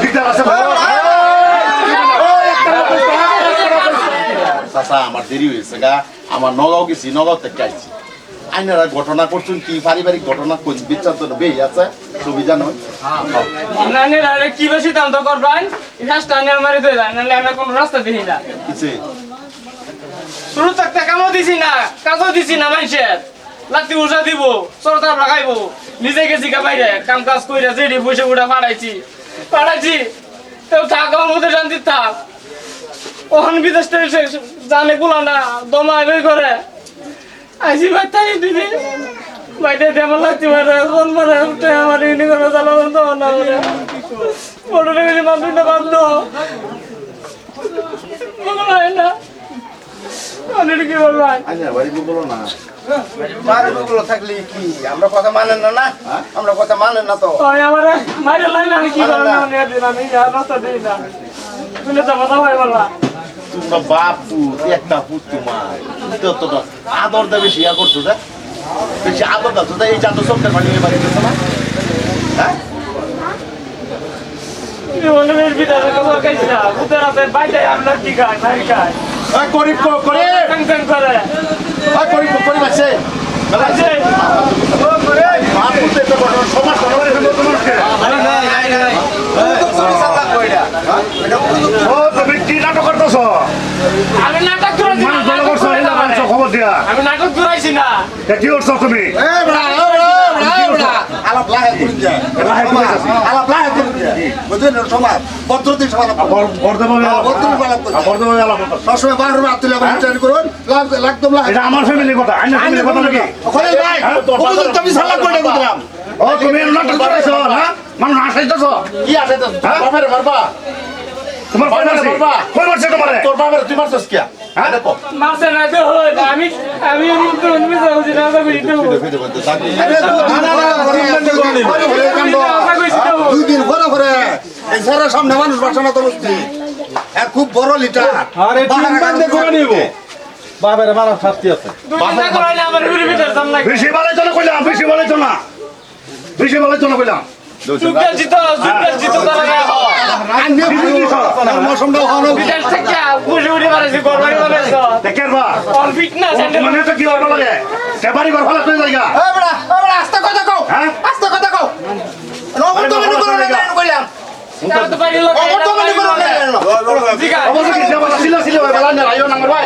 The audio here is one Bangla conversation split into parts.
দিকদার আছে চাচা আমার দেরি হয়েছে গা আমার নগাঁও গেছি নগাঁও থেকে আইছি আইনারা ঘটনা করছেন কি পারিবারিক ঘটনা কোন বিচার তো বেই আছে সুবিধা নয় নানি কি বেশি দাম তো করবেন রাস্তা নিয়ে মারি দিয়ে যায় নাহলে আমি কোনো রাস্তা দেখি না কিছে শুরু থাকতে কামও দিছি না কাজও দিছি না মানুষের লাত্তি উষা দিব সরতা লাগাইবো নিজে গেছি কা বাইরে কাম কাজ কইরা যেডি বসে উড়া পাড়াইছি তেও থাক আমার মধ্যে শান্তি থাক ওখান বিদেশ থেকে জানে গুলা না দমা বের করে আইসি ভাই তাই দিদি বাইরে দেমার লাগতে পারে ফোন মারে উঠে আমার ইনি করে চালা বন্ধ না বড় লেগে মানুষ না বান্ধ না অনেক কি বলবেন আইনার বাড়ি বলো না বাড়িগুলো থাকলে কি আমরা কথা মানেন না না আমরা কথা মানেন না তো ওই আমার মাইরে লাইন আমি কি করব না আমি রাস্তা দেই না তুমি তো কথা ভাই বললা তোমার বাপু একটা পুত তোমার তো আদর দেবে শিয়া করছো না বেশি আদর দাও তো এই জাতো সবটার বাড়ি বাড়ি দিছো না হ্যাঁ জীবনের ভিতরে কথা কইছ না উত্তর আছে বাইরে আমরা কি খাই নাই খাই ওই করিব করে টেনশন করে ওই করিব আছে আছে ও করে বাপু তো এটা বড় সমাজ সমাজের জন্য তোমার নাই তো পুলিশ সাল্লা কইরা এটা ও তুমি কি নাটক করতেছো আমি নাটক করেছি না খবর দিয়া আমি নাটক করাইছি না কি করছো তুমি এ বড়া আলাপ লাহে করিন যায় আলাপ লাহে করিন যায় বুঝলেন সমাজ পদ্ধতি সমাজ সবসময় বাহির আত্মীয় আবার করুন লাগতাম এটা আমার ফ্যামিলির কথা আইনা ফ্যামিলির কথা নাকি তুমি সাল্লা কইরা দিলাম ও তুমি নাটক করেছো না মানুষ আসাইতেছো কি আসাইতেছো বাপের মারবা তোমার মারবা কই মারছে তোমারে তোর বাপের তুই মারছস কি হ্যাঁ দেখো মারছে না তো আমি মুক্ত হইনি যাচ্ছি না তো কইতে দুই দিন ঘরে ঘরে এই ঘরের সামনে মানুষ বাসা না তো বুঝছি খুব বড় লিটার আরে তিন বান্দে করে নিব বাবার মারা শাস্তি আছে দুইটা করে না আমার ভিতরে দাম লাগে বেশি বলাইছো না কইলাম বেশি বলাইছো না কইলাম চুপচাপ জিতো তারা না মৌসুমটা ভালো বিদেশ থেকে বুঝে উঠে পারেছি গড়বাড়ি বানাইছ দেখের বা অল ফিটনেস মানে তো কি হলো লাগে সেবারি ঘর ফলা তুই জায়গা এই বড়া আস্তে কথা কও হ্যাঁ আস্তে কথা কও নগর তো মনে করো না কইলাম তারা তো পারি লোক নগর তো মনে করো না জিগা অবশ্য কি সেবা ছিল বেলা না আইও নাম্বার ভাই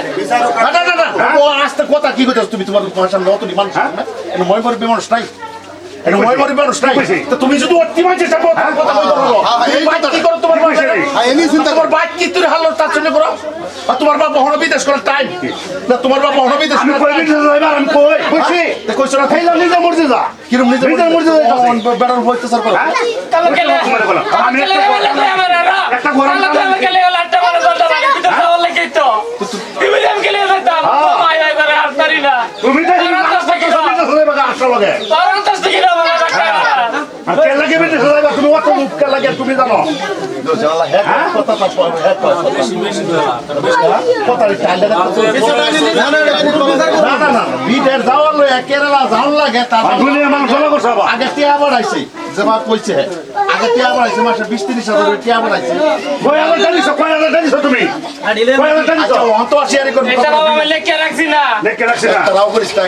না ও আস্তে কথা কি কইতাছ তুমি তোমার সামনে অত ডিমান্ড না এনে মই মরি বিমান নাই এনে মই মরি বিমান নাই তো তুমি যদি অতি মানছিস কথা কই করো এই কথা কি করো তোমার বয়সে এনি চিন্তা তোমার বাইক কি তুই হালো তার জন্য করো আর তোমার বাবা হলো বিদেশ করার টাইম না তোমার বাবা হলো বিদেশ আমি কই বিদেশ যাইবার আমি কইছি তো কইছ না খাইলাম নিজে মরতে যা কিরম নিজে মরতে যা বেটার হইতে স্যার করো কালো গেলে আমি একটা ঘর কালো গেলে লাটটা মারা জলটা লাগে ভিতর যাওয়ার লাগি তো তুমি জাম গেলে যাইতাম মাই আই করে আর পারি না তুমি তো বিদেশ যাইবা আসল লাগে কারণ তো ঠিক না বাবা আর কে লাগে বিদেশ যাইবা তুমি অত মুখ কে লাগে তুমি জানো জানালা হ্যাঁ কথা কথা টাইলে না বিদেশ যাওয়ার লয় কেরালা যাওয়ার লাগে তার দুনিয়া মানুষ ভালো করছে আগে টিয়া বাড়াইছে যেবা কইছে আগে টিয়া বাড়াইছে মাসে 20-30 হাজার করে টিয়া বাড়াইছে কয় হাজার জানিস তুমি কয় হাজার জানিস অন্ত শেয়ার করব এটা বাবা আমি লেখে রাখছি না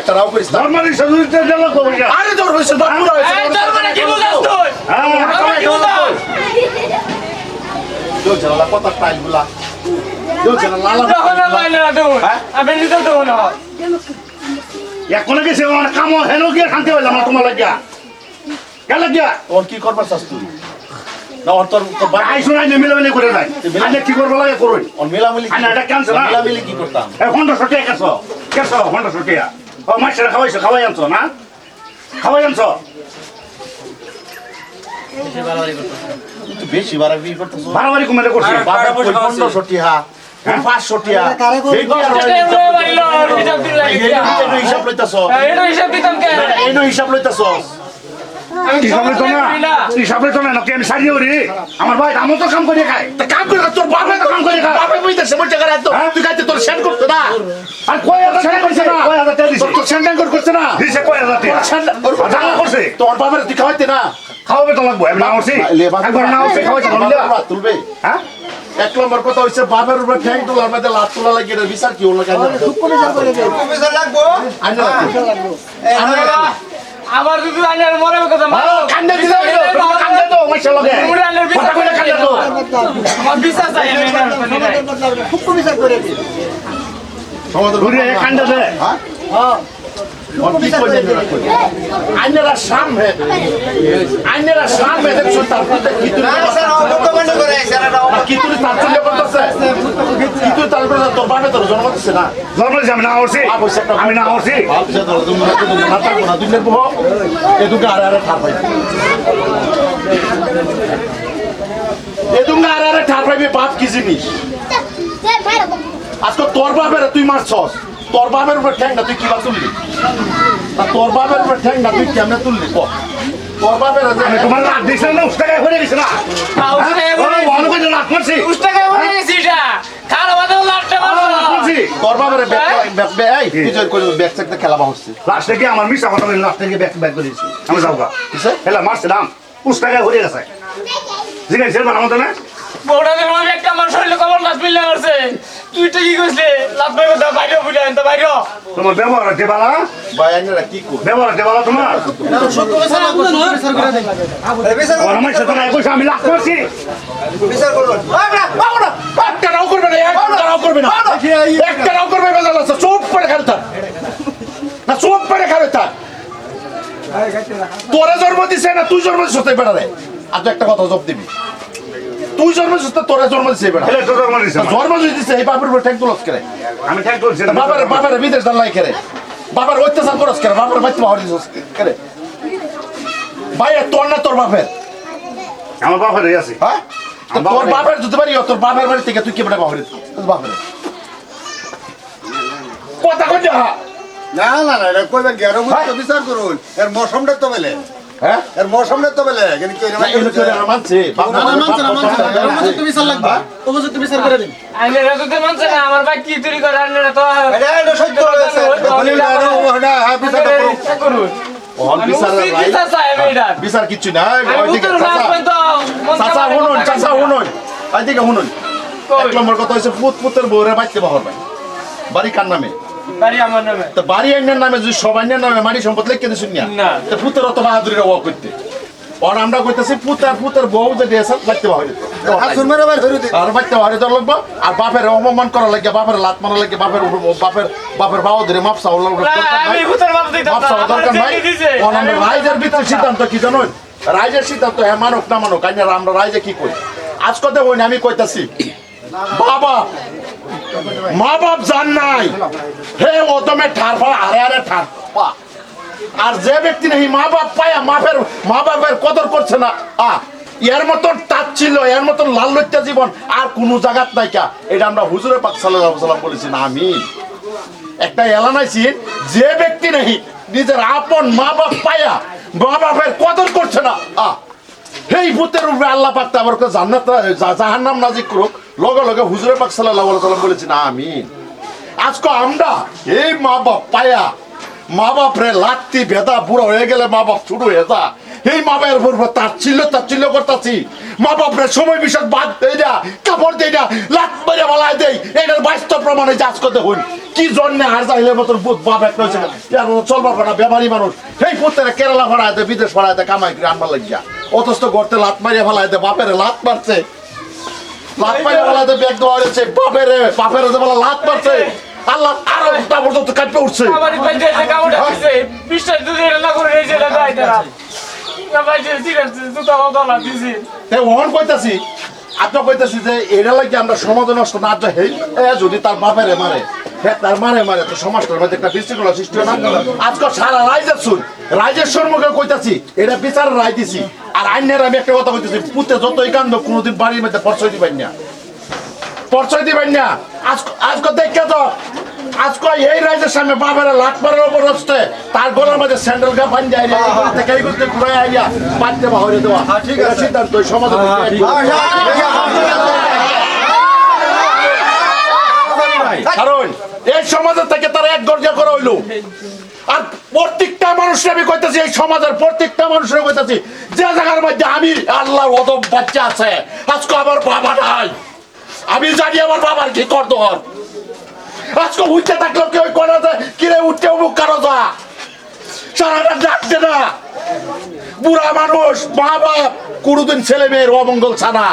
একটা রাও করিস নরমালি সজুরিতে গেল কই আরে তোর হইছে দরমুরা হইছে এই তোর মানে কি বুঝাস তুই হ্যাঁ কি বুঝাস তো জানালা কথা টাইলগুলা তো জানালা যখন মাইনা দেব আমি নিতে দেব না এখন গেছে আমার কাম হেন গিয়া শান্তি হইলাম না তোমার লাগিয়া গেল গিয়া তোর কি করবার চাস তুই না ওর তোর ভাই শুনাই না মিলামিলি করে নাই আনে কি করব লাগে করুন ওর মিলামিলি আনে এটা ক্যান্সেল মিলামিলি কি করতাম এ ফন্ড সটিয়া কেছো ফন্ড সটিয়া ও মাছের খাওয়াই আনছো না খাওয়াই আনছো বেশি বাড়াবাড়ি করতেছো বাড়াবাড়ি কমালে করছিস বাবা কই ফন্ড সটিয়া 500 টিয়া হিসাব লইতাছো হিসাব লইতাছো হিসাব লইতো না নাকি আমি সারিয়ে উড়ি আমার ভাই আমি তো কাম করে খাই কাম করে তোর বাবা তো কাম করে খায় বাবা বইতেছে বলতে করে তো তুই কাইতে তোর সেন্ড করতে না আর কয় হাজার সেন্ড করছে না কয় হাজার টাকা দিছে তোর সেন্ড করছে না দিছে কয় হাজার টাকা সেন্ড করছে তোর বাবার তুই খাওয়াইতে না খাওয়াবে তো লাগবো আমি না করছি একবার না করছি খাওয়াইছে তুলবে হ্যাঁ 1 নম্বর কথা হচ্ছে বাপের উপরে ঠ্যাং তোলার মধ্যে লাত তোলা লাগে এটা বিচার কি হলো কেন বিচার লাগবো আবার যদি আইনের মরে কথা মারো কান্দে দিলে কান্দে তো মাইছে লগে মুড়ি আইনের কথা কইলে কান্দে তো আমার বিশ্বাস চাই আমি সমাধান ঘুরে কান্দে দে হ্যাঁ আইনেরা সামনে দেখছো তারপর কি তুই স্যার অবকমান্ড করে স্যার কি তুই তার চলে করতেছে কি তুই তারপরে তোর বাপে তোর জন্ম দিচ্ছে না জন্ম দিচ্ছে আমি না করছি আমি না করছি ভাবছে তো তুমি না থাকবো না তুই দেখবো এদুকে আরে ঠাপ পাই এদুঙ্গা আরে ঠার পাইবি বাপ কি জিনিস আজকে তোর বাপের তুই মারছস তোর বাপের উপরে ঠ্যাং না তুই কিবা তুললি তোর বাপের উপরে ঠ্যাং না তুই কেমনে তুললি তোর বাপের তোমার লাভ দিছে না উস্তাকে হয়ে গেছে না ভালো করে লাভ করছি উস্তাকে হয়ে গেছি এটা খাওয়া বাদে লাটটা মারো তোর বাপের ব্যাগ চেকতে খেলা হচ্ছে লাস্টে কি আমার মিশা কথা বলি লাস্টে কি ব্যাক করে দিয়েছি আমি যাও গা কিসে হেলা মারছিলাম উস্তাকে হয়ে গেছে জিজ্ঞাসা বানাবো না বড়দের মধ্যে একটা আমার শরীরে কমল লাত মিললে করছে তুই তো কি কইছিস লাত মেরে কথা বাইরে বুঝা এনতে বাইরে তোমার ব্যবহার দেবালা ভাই আইনারা কি কর ব্যবহার দেবালা তোমার আমার মাইছে তো নাই কইছ আমি লাভ করছি বিচার করুন একটা রাও করবে না একটা রাও করবে না একটা রাও করবে না চুপ করে খেলতা না চুপ করে খেলতা তোরে জন্ম দিছে না তুই জন্ম দিছিস তাই বেড়া রে আজ একটা কথা জব দিবি তুই জন্ম দিছিস তোরে জন্ম দিছে বেড়া হেলে তোর জন্ম দিছে জন্ম যদি দিছে এই বাপের উপর ঠ্যাং তুলস করে আমি ঠ্যাং করছি বাবার বিদেশ দালাই করে বাবার অত্যাচার করস করে বাবার বাচ্চা বাহর দিছস করে ভাইয়া তোর না তোর বাপের আমার বাপের আছে হ্যাঁ তো তোর বাপের যদি বাড়ি তোর বাপের বাড়ি থেকে তুই কি বড় বাহর তোর বাপের কথা কই যা না না না এটা কইবেন কি আর বিচার করুন এর মৌসমটা তো বেলে হ্যাঁ এর মৌসমটা তো বেলে কিন্তু কি না এগুলো করে মানছে বিচার লাগবে উপযুক্ত বিচার করে দিন আইনেরা তো মানছে না আমার ভাই কি চুরি করে আইনেরা তো এটা সত্য হয়েছে বিচার করুন ওহন বিচার বিচার কিছু না ওইদিকে চাচা শুনুন চাচা শুনুন ওইদিকে শুনুন 1 নম্বর কথা হচ্ছে পুতের বউরে বাইতে বাহর ভাই বাড়ি কার নামে বাড়ি আমার নামে তো বাড়ি আইনের নামে যদি সব আইনের নামে মাটি সম্পদ লিখে দিছুন না। তো পুতের অত বাহাদুরি ওয়া করতে আর আমরা কইতাছি পুতের বউ যদি এসে বাইতে বাহর হাসুর মেরে বাইরে ধরে দিন আর বাইতে বাহর দর লাগবে আর বাপের অপমান করা লাগে বাপের লাত মারা লাগে বাপের বাবা ধরে মাপসা হলো আমি ভূতের বাপ দিতাম মাপসা দরকার নাই অনাম রাইজের ভিতরে সিদ্ধান্ত কি জানেন রাইজের সিদ্ধান্ত হ্যাঁ মানক না মানক আইনারা আমরা রাইজে কি কই আজ কথা হই না আমি কইতাছি বাবা মা বাপ জান নাই হে ওদমে ঠারফা আরে ঠারফা আর যে ব্যক্তি নেই মা বাপ পায়া মা বাপের কদর করছে না এর মতন তাজ ছিল এর মতন লাল লজ্জা জীবন আর কোন জায়গাত নাই কা এটা আমরা হুজুরে পাক সাল্লাল্লাহু আলাইহি ওয়াসাল্লাম বলেছি না আমিন একটা এলান আইছি যে ব্যক্তি নেই নিজের আপন মা বাপ পায়া মা বাপের কদর করছে না এই ভূতের উপরে আল্লাহ পাক আবার জান্নাত জাহান্নাম নাজিল করুক লগে লগে হুজুরে পাক সাল্লাল্লাহু আলাইহি ওয়াসাল্লাম বলেছি না আমিন আজকে আমরা এই মা বাপ পায়া মা বাপ রে লাত্তি ভেদা বুড়ো হয়ে গেলে মা বাপ ছোট হয়ে যা এই মা বাপের উপর তাচ্ছিল্য করতেছি মা বাপ রে সময় বিশেষ বাদ দেই না কাপড় দেই না লাত মেরে বালায় দেই এটার বাস্তব প্রমাণে যাচ করতে হইল কি জন্য আর যাইলে মতন বুধ বাপ একটা হয়েছে চলবার না ব্যাপারী মানুষ এই পুত্রে কেরালা ভাড়ায় দেয় বিদেশ ভাড়ায় দেয় কামাই করে আনবার লাগিয়া অথচ গড়তে লাত মারিয়া ফেলায় দেয় বাপের লাত মারছে লাত মারিয়া ফেলায় দেয় ব্যাগ দেওয়া হয়েছে বাপের বলা লাত মারছে আল্লাহ আরো তা পর্যন্ত কাটতে উঠছে আমার ভাই যে কামড় দিছে বিশ্বাস যদি না করে এই যে দাই তারা ভাই যে ঠিক আছে দুটো দলা দিছি তাই ওহন কইতাছি আপনি কইতাছি যে এটা লাগি আমরা সমাজ নষ্ট না যাই যদি তার বাপেরে মারে তার মারে তো সমাজটার মধ্যে একটা বিশৃঙ্খলা সৃষ্টি হয় না আজকাল সারা রাইজের শুন রাইজের সম্মুখে কইতাছি এটা বিচার রায় দিছি আর আইনের আমি একটা কথা কইতেছি পুতে যতই কান্দ কোনোদিন বাড়ির মধ্যে পরিচয় দিবেন না আজকে দেখে তো আজকে এই রাইজের সামনে বাপের লাখ মারের ওপর হচ্ছে তার গলার মধ্যে স্যান্ডেল গা বান যায় ঘুরে আইয়া বাড়তে বাহরে দেওয়া ঠিক আছে সিদ্ধান্ত সমাজ কারণ এই সমাজের থেকে তারা এক দরজা করা হইলো আর প্রত্যেকটা মানুষের আমি কইতাছি, এই সমাজের প্রত্যেকটা মানুষের কইতাছি, যে জায়গার মধ্যে আমি আল্লাহর অদম বাচ্চা আছে, আজকে আমার বাবা নাই, আমি জানি আমার বাবার কি করতে হয়। আজকে উঠতে থাকলেও কেউ করা যায়, কিরে উঠতে মুখ কারো যা, সারাটা ডাকছে না। বুড়া মানুষ, মা বাপ, কোনোদিন ছেলে মেয়ের অমঙ্গল ছানা।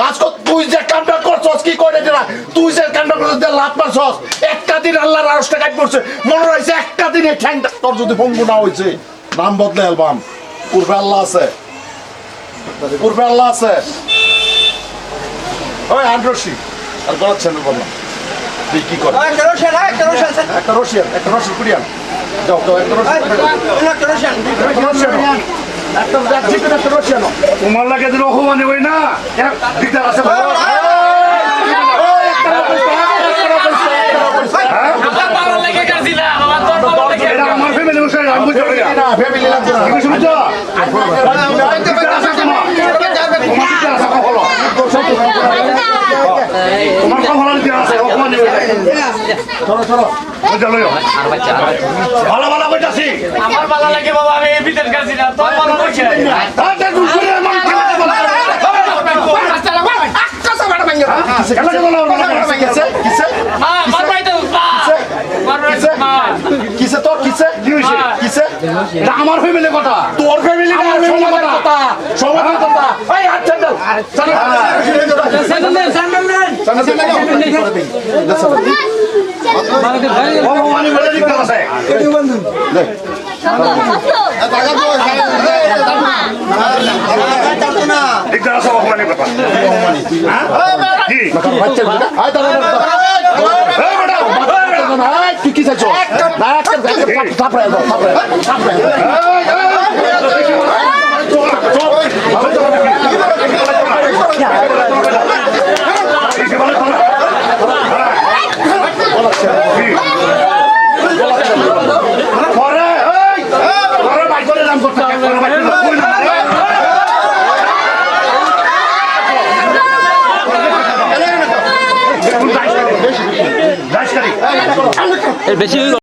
আজকে তুই যে কামটা করছস, কি করে দিলা, তুই যে কামটা করছস, লাভ পারছস, একটা দিন আল্লাহর আরশটা কাট পড়ছে, মনে হয়েছে একটা দিনে ঠ্যাংটা তোর যদি ভঙ্গু না হয়েছে, নাম বদলে অ্যালবাম। পূর্বে আল্লাহ আছে, পূর্বে আল্লাহ আছে। ওই আন্ড্রসি আর গলাচ্ছেন বললাম তুই কি কর, একটা রশি কুড়িয়ান যাও যাও, একটা রশি, একটা রশি আনো। তোমার লাগে দিল অপমানি হই না দিকদার আছে ভালো। আমার ভালো লেগে গেছিল আমার তোর ভালো লেগে এটা আমার ফ্যামিলি বসে আমি বুঝতে পারি না। না ফ্যামিলি লাগবে না, তুমি শুনছো দিকদার আছে তোমার, তোমার দিকদার আছে কখনো, তোমার কখনো দিকদার আছে অপমানি হই না। চলো চলো বুঝা লইও ভালো ভালো কইতাছি। আমার ভালো লাগে বাবা, আমি এই বিদের কাছি না, তোর ভালো লাগে তাতে দুপুরে মান খেলাতে বলা খেলাতে বলা কিসে কিসে মারবাই তো মারবাই কিসে কিসে তোর কিসে কিসে এটা আমার ফ্যামিলি কথা, তোর ফ্যামিলি না, সমাজের কথা, সমাজের কথা। এই হাত ছেড়ে অপমানি বলে দিকদার আছে। দিকদার আছে অপমানি কথা। কি তুই কি চাইছ? বেশি